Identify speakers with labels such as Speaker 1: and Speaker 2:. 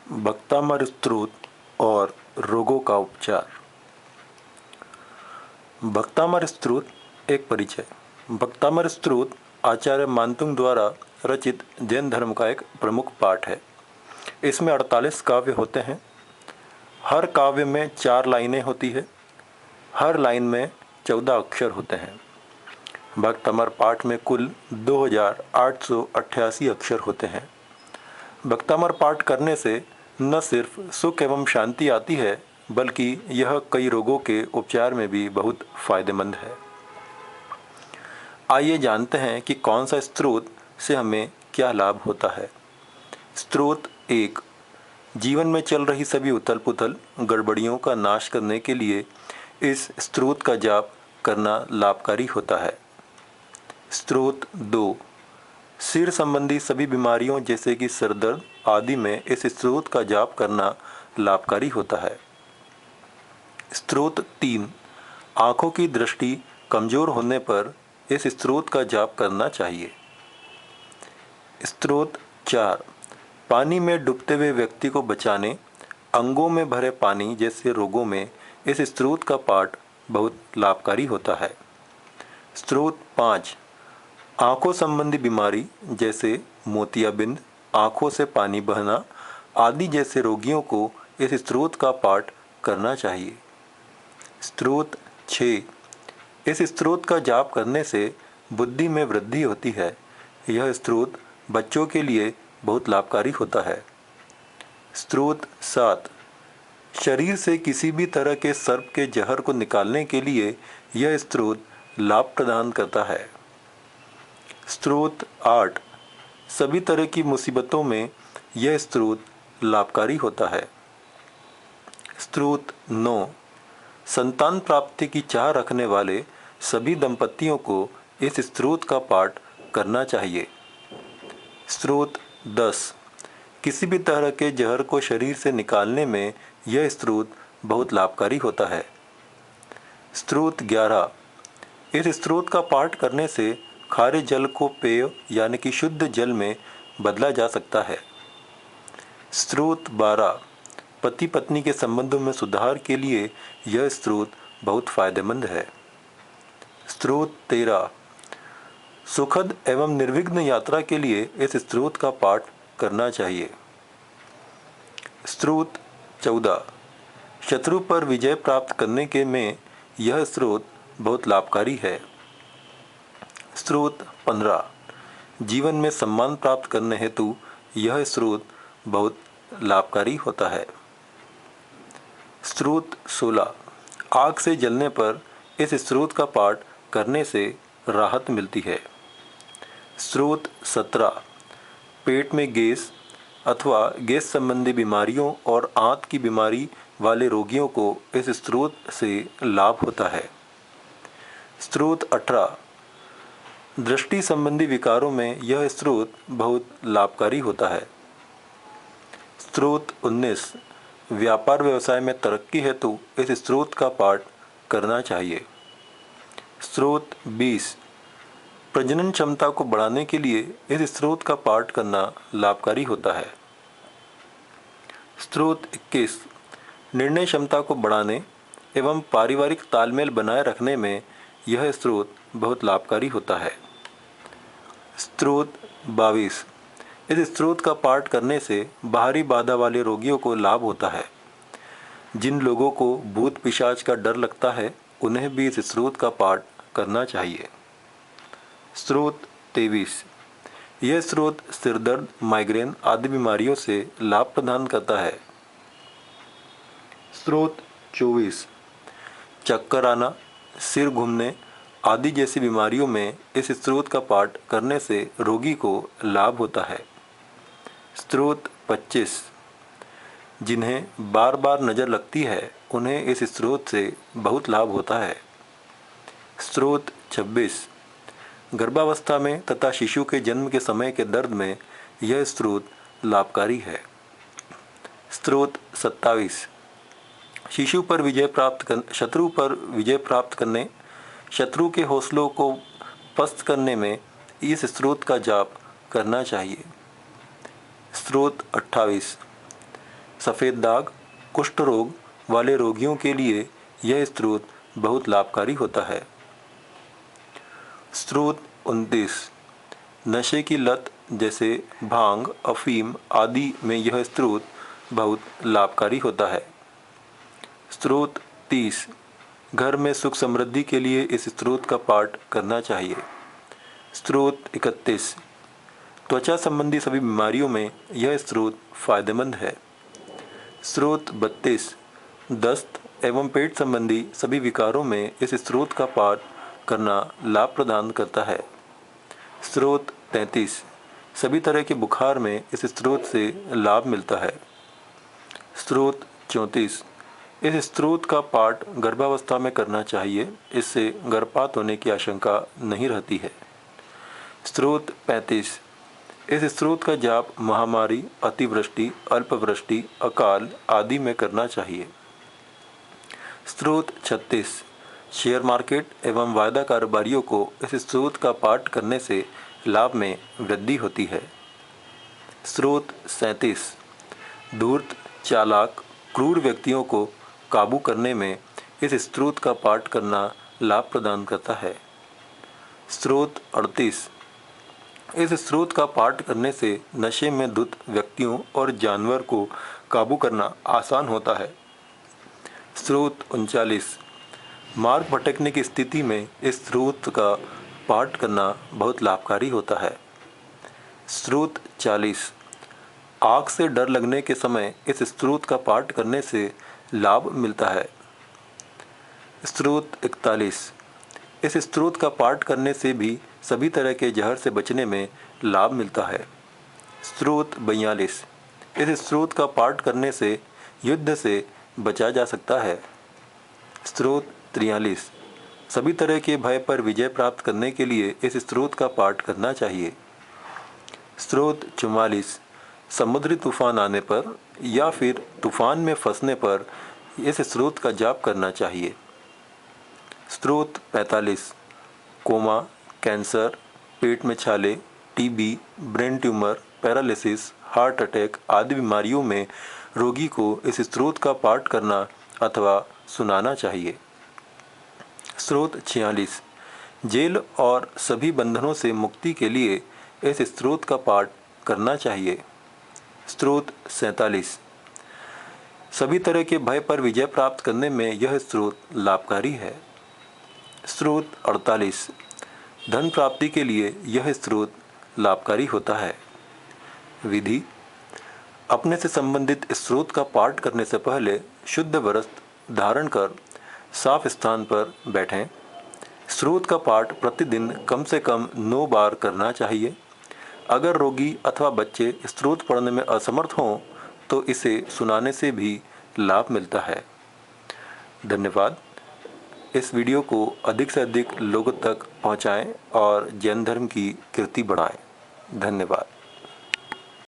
Speaker 1: भक्तामर स्तोत्र और रोगों का उपचार। भक्तामर स्तोत्र एक परिचय। भक्तामर स्तोत्र आचार्य मानतुंग द्वारा रचित जैन धर्म का एक प्रमुख पाठ है। इसमें 48 काव्य होते हैं। हर काव्य में 4 लाइनें होती है। हर लाइन में 14 अक्षर होते हैं। भक्तामर पाठ में कुल 2888 अक्षर होते हैं। भक्तामर पाठ करने से न सिर्फ सुख एवं शांति आती है, बल्कि यह कई रोगों के उपचार में भी बहुत फायदेमंद है। आइए जानते हैं कि कौन सा स्तोत्र से हमें क्या लाभ होता है। स्तोत्र 1। जीवन में चल रही सभी उथल पुथल गड़बड़ियों का नाश करने के लिए इस स्तोत्र का जाप करना लाभकारी होता है। स्तोत्र 2। सिर संबंधी सभी बीमारियों जैसे कि सर दर्द आदि में इस स्तोत्र का जाप करना लाभकारी होता है। स्तोत्र 3। आँखों की दृष्टि कमजोर होने पर इस स्तोत्र का जाप करना चाहिए। स्तोत्र 4। पानी में डूबते हुए व्यक्ति को बचाने, अंगों में भरे पानी जैसे रोगों में इस स्तोत्र का पाठ बहुत लाभकारी होता है। स्तोत्र 5। आँखों संबंधी बीमारी जैसे मोतियाबिंद, आँखों से पानी बहना आदि जैसे रोगियों को इस स्तोत्र का पाठ करना चाहिए। स्तोत्र 6। इस स्तोत्र का जाप करने से बुद्धि में वृद्धि होती है। यह स्तोत्र बच्चों के लिए बहुत लाभकारी होता है। स्तोत्र 7। शरीर से किसी भी तरह के सर्प के जहर को निकालने के लिए यह स्तोत्र लाभ प्रदान करता है। स्तोत्र 8। सभी तरह की मुसीबतों में यह स्तोत्र लाभकारी होता है। स्तोत्र 9। संतान प्राप्ति की चाह रखने वाले सभी दंपतियों को इस स्तोत्र का पाठ करना चाहिए। स्तोत्र 10। किसी भी तरह के जहर को शरीर से निकालने में यह स्तोत्र बहुत लाभकारी होता है। स्तोत्र 11। इस स्तोत्र का पाठ करने से खारे जल को पेय यानी कि शुद्ध जल में बदला जा सकता है। स्तोत्र 12। पति पत्नी के संबंधों में सुधार के लिए यह स्तोत्र बहुत फायदेमंद है। स्तोत्र 13। सुखद एवं निर्विघ्न यात्रा के लिए इस स्तोत्र का पाठ करना चाहिए। स्तोत्र 14। शत्रु पर विजय प्राप्त करने के में यह स्तोत्र बहुत लाभकारी है। स्तोत्र 15। जीवन में सम्मान प्राप्त करने हेतु यह स्तोत्र बहुत लाभकारी होता है। स्तोत्र 16। आग से जलने पर इस स्तोत्र का पाठ करने से राहत मिलती है। स्तोत्र 17। पेट में गैस अथवा गैस संबंधी बीमारियों और आंत की बीमारी वाले रोगियों को इस स्तोत्र से लाभ होता है। स्तोत्र 18। दृष्टि संबंधी विकारों में यह स्तोत्र बहुत लाभकारी होता है। स्तोत्र 19। व्यापार व्यवसाय में तरक्की हेतु इस स्तोत्र का पाठ करना चाहिए। स्तोत्र 20। प्रजनन क्षमता को बढ़ाने के लिए इस स्तोत्र का पाठ करना लाभकारी होता है। स्तोत्र 21। निर्णय क्षमता को बढ़ाने एवं पारिवारिक तालमेल बनाए रखने में यह स्तोत्र बहुत लाभकारी होता है। स्तोत्र 22। इस स्तोत्र का पाठ करने से बाहरी बाधा वाले रोगियों को लाभ होता है। जिन लोगों को भूत पिशाच का डर लगता है, उन्हें भी इस स्तोत्र का पाठ करना चाहिए। स्तोत्र 23। यह स्तोत्र सिरदर्द, माइग्रेन आदि बीमारियों से लाभ प्रदान करता है। स्तोत्र 24। चक्कर आना, सिर घूमने आदि जैसी बीमारियों में इस स्तोत्र का पाठ करने से रोगी को लाभ होता है। स्तोत्र 25। जिन्हें बार बार नज़र लगती है, उन्हें इस स्तोत्र से बहुत लाभ होता है। स्तोत्र 26। गर्भावस्था में तथा शिशु के जन्म के समय के दर्द में यह स्तोत्र लाभकारी है। स्तोत्र 27। शत्रु पर विजय प्राप्त करने, शत्रु के हौसलों को पस्त करने में इस स्तोत्र का जाप करना चाहिए। स्तोत्र 28। सफ़ेद दाग, कुष्ठ रोग वाले रोगियों के लिए यह स्रोत बहुत लाभकारी होता है। स्रोत 29, नशे की लत जैसे भांग, अफीम आदि में यह स्रोत बहुत लाभकारी होता है। स्रोत 30, घर में सुख समृद्धि के लिए इस स्रोत का पाठ करना चाहिए। स्रोत 31, त्वचा संबंधी सभी बीमारियों में यह स्रोत फायदेमंद है। स्रोत 32, दस्त एवं पेट संबंधी सभी विकारों में इस स्रोत का पाठ करना लाभ प्रदान करता है। स्रोत 33, सभी तरह के बुखार में इस स्रोत से लाभ मिलता है। स्रोत 34, इस स्रोत का पाठ गर्भावस्था में करना चाहिए, इससे गर्भपात होने की आशंका नहीं रहती है। स्रोत 35, इस स्रोत का जाप महामारी, अतिवृष्टि, अल्पवृष्टि, अकाल आदि में करना चाहिए। स्रोत 36, शेयर मार्केट एवं वायदा कारोबारियों को इस स्रोत का पाठ करने से लाभ में वृद्धि होती है। स्रोत 37, धूर्त, चालाक, क्रूर व्यक्तियों को काबू करने में इस स्रोत का पाठ करना लाभ प्रदान करता है। स्रोत 38, इस स्रोत का पाठ करने से नशे में धुत व्यक्तियों और जानवर को काबू करना आसान होता है। स्रोत 39, मार्ग भटकने की स्थिति में इस स्रोत का पाठ करना बहुत लाभकारी होता है। स्रोत 40, आग से डर लगने के समय इस स्रोत का पाठ करने से लाभ मिलता है। स्रोत 41, इस स्रोत का पाठ करने से भी सभी तरह के जहर से बचने में लाभ मिलता है। स्रोत 42, इस स्रोत का पाठ करने से युद्ध से बचा जा सकता है। स्रोत 43, सभी तरह के भय पर विजय प्राप्त करने के लिए इस स्रोत का पाठ करना चाहिए। स्रोत 44, समुद्री तूफान आने पर या फिर तूफान में फंसने पर इस स्रोत का जाप करना चाहिए। स्रोत 45, कोमा, कैंसर, पेट में छाले, TB, brain tumour, paralysis, heart attack आदि बीमारियों में रोगी को इस स्रोत का पाठ करना अथवा सुनाना चाहिए। स्रोत 46, जेल और सभी बंधनों से मुक्ति के लिए इस स्रोत का पाठ करना चाहिए। स्रोत 47, सभी तरह के भय पर विजय प्राप्त करने में यह स्रोत लाभकारी है। स्रोत 48, धन प्राप्ति के लिए यह स्रोत लाभकारी होता है। विधि: अपने से संबंधित स्रोत का पाठ करने से पहले शुद्ध वस्त्र धारण कर साफ स्थान पर बैठें। स्रोत का पाठ प्रतिदिन कम से कम 9 बार करना चाहिए। अगर रोगी अथवा बच्चे स्रोत पढ़ने में असमर्थ हों तो इसे सुनाने से भी लाभ मिलता है। धन्यवाद। इस वीडियो को अधिक से अधिक लोगों तक पहुंचाएं और जैन धर्म की कीर्ति बढ़ाएं। धन्यवाद।